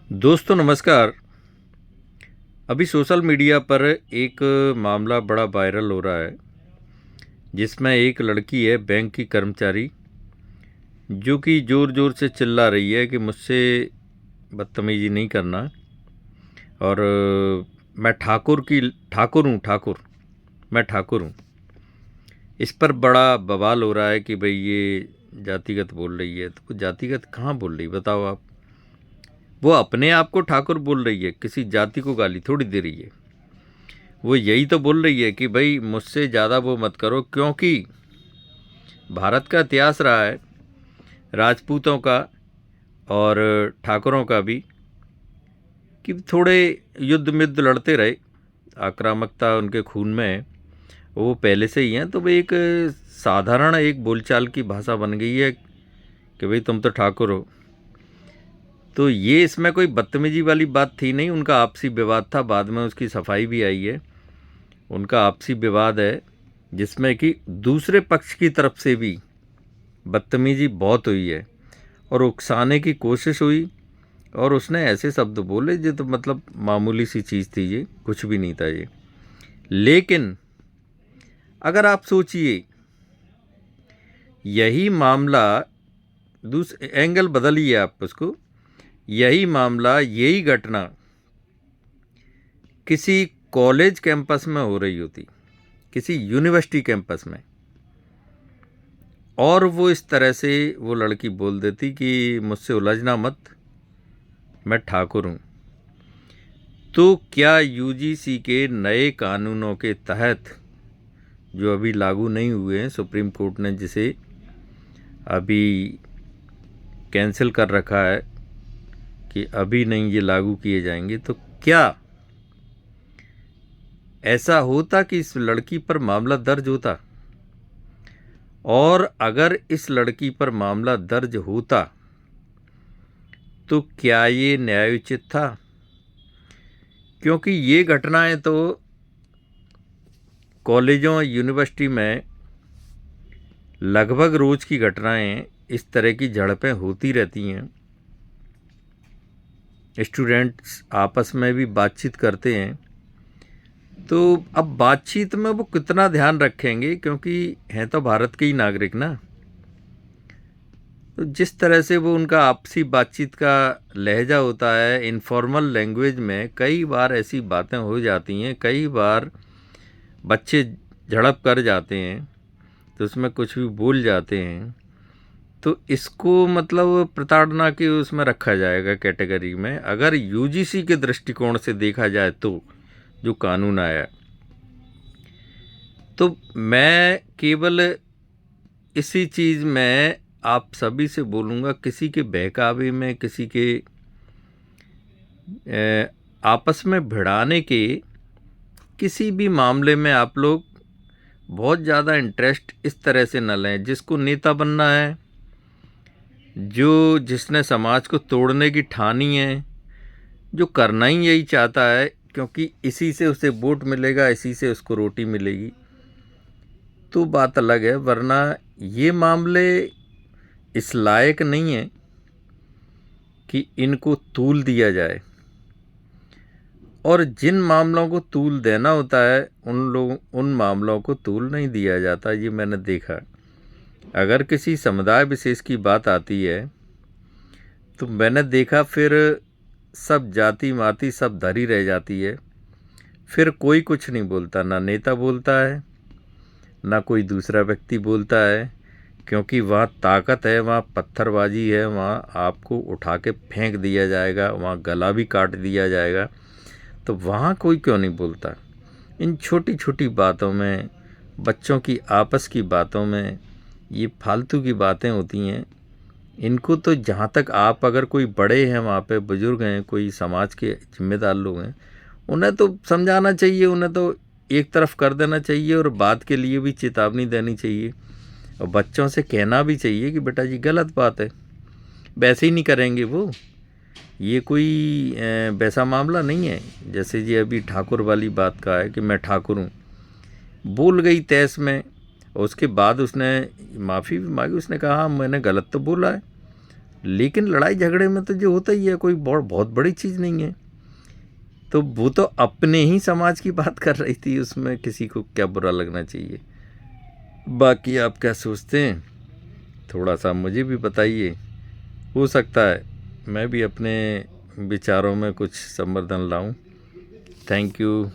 दोस्तों नमस्कार। अभी सोशल मीडिया पर एक मामला बड़ा वायरल हो रहा है जिसमें एक लड़की है बैंक की कर्मचारी जो कि ज़ोर ज़ोर से चिल्ला रही है कि मुझसे बदतमीजी नहीं करना। और मैं ठाकुर हूँ। इस पर बड़ा बवाल हो रहा है कि भाई ये जातिगत बोल रही है। तो वो जातिगत कहाँ बोल रही बताओ आप। वो अपने आप को ठाकुर बोल रही है, किसी जाति को गाली थोड़ी दे रही है। वो यही तो बोल रही है कि भाई मुझसे ज़्यादा वो मत करो, क्योंकि भारत का इतिहास रहा है राजपूतों का और ठाकुरों का भी कि थोड़े युद्ध मिद्ध लड़ते रहे, आक्रामकता उनके खून में है, वो पहले से ही हैं। तो भाई एक साधारण एक बोलचाल की भाषा बन गई है कि भाई तुम तो ठाकुर हो। तो ये इसमें कोई बदतमीजी वाली बात थी नहीं, उनका आपसी विवाद था, बाद में उसकी सफाई भी आई है। उनका आपसी विवाद है जिसमें कि दूसरे पक्ष की तरफ से भी बदतमीजी बहुत हुई है और उकसाने की कोशिश हुई। और उसने ऐसे शब्द बोले जो तो मतलब मामूली सी चीज़ थी, ये कुछ भी नहीं था ये। लेकिन अगर आप सोचिए यही मामला दूसरे एंगल बदलिए आप उसको, यही मामला यही घटना किसी कॉलेज कैंपस में हो रही होती, किसी यूनिवर्सिटी कैंपस में, और वो इस तरह से वो लड़की बोल देती कि मुझसे उलझना मत, मैं ठाकुर हूँ। तो क्या यूजीसी के नए कानूनों के तहत, जो अभी लागू नहीं हुए हैं, सुप्रीम कोर्ट ने जिसे अभी कैंसिल कर रखा है कि अभी नहीं ये लागू किए जाएंगे, तो क्या ऐसा होता कि इस लड़की पर मामला दर्ज होता? और अगर इस लड़की पर मामला दर्ज होता तो क्या ये न्यायोचित था? क्योंकि ये घटनाएं तो कॉलेजों यूनिवर्सिटी में लगभग रोज़ की घटनाएं, इस तरह की झड़पें होती रहती हैं। स्टूडेंट्स आपस में भी बातचीत करते हैं, तो अब बातचीत में वो कितना ध्यान रखेंगे, क्योंकि हैं तो भारत के ही नागरिक ना। तो जिस तरह से वो उनका आपसी बातचीत का लहजा होता है, इनफॉर्मल लैंग्वेज में कई बार ऐसी बातें हो जाती हैं, कई बार बच्चे झड़प कर जाते हैं, तो उसमें कुछ भी बोल जाते हैं। तो इसको मतलब प्रताड़ना के उसमें रखा जाएगा कैटेगरी में, अगर यूजीसी के दृष्टिकोण से देखा जाए तो जो कानून आया। तो मैं केवल इसी चीज़ में आप सभी से बोलूँगा, किसी के बहकावे में, किसी के आपस में भिड़ाने के किसी भी मामले में आप लोग बहुत ज़्यादा इंटरेस्ट इस तरह से न लें। जिसको नेता बनना है, जो जिसने समाज को तोड़ने की ठानी है, जो करना ही यही चाहता है, क्योंकि इसी से उसे वोट मिलेगा, इसी से उसको रोटी मिलेगी, तो बात अलग है। वरना ये मामले इस लायक नहीं है कि इनको तूल दिया जाए। और जिन मामलों को तूल देना होता है उन मामलों को तूल नहीं दिया जाता, ये मैंने देखा। अगर किसी समुदाय विशेष की बात आती है तो मैंने देखा फिर सब जाति माती सब धरी रह जाती है, फिर कोई कुछ नहीं बोलता, ना नेता बोलता है ना कोई दूसरा व्यक्ति बोलता है, क्योंकि वहाँ ताकत है, वहाँ पत्थरबाजी है, वहाँ आपको उठा के फेंक दिया जाएगा, वहाँ गला भी काट दिया जाएगा। तो वहाँ कोई क्यों नहीं बोलता? इन छोटी छोटी बातों में, बच्चों की आपस की बातों में ये फालतू की बातें होती हैं। इनको तो जहाँ तक आप अगर कोई बड़े हैं वहाँ पे, बुज़ुर्ग हैं, कोई समाज के जिम्मेदार लोग हैं, उन्हें तो समझाना चाहिए, उन्हें तो एक तरफ कर देना चाहिए और बात के लिए भी चेतावनी देनी चाहिए। और बच्चों से कहना भी चाहिए कि बेटा जी गलत बात है। वैसे ही नहीं करेंगे वो। ये कोई वैसा मामला नहीं है जैसे जी अभी ठाकुर वाली बात का है कि मैं ठाकुर हूँ, बोल गई तहस में। और उसके बाद उसने माफ़ी भी मांगी, उसने कहा हाँ मैंने गलत तो बोला है, लेकिन लड़ाई झगड़े में तो जो होता ही है, कोई बहुत बड़ी चीज़ नहीं है। तो वो तो अपने ही समाज की बात कर रही थी, उसमें किसी को क्या बुरा लगना चाहिए। बाकी आप क्या सोचते हैं, थोड़ा सा मुझे भी बताइए। हो सकता है मैं भी अपने विचारों में कुछ संवर्धन लाऊं। Thank you.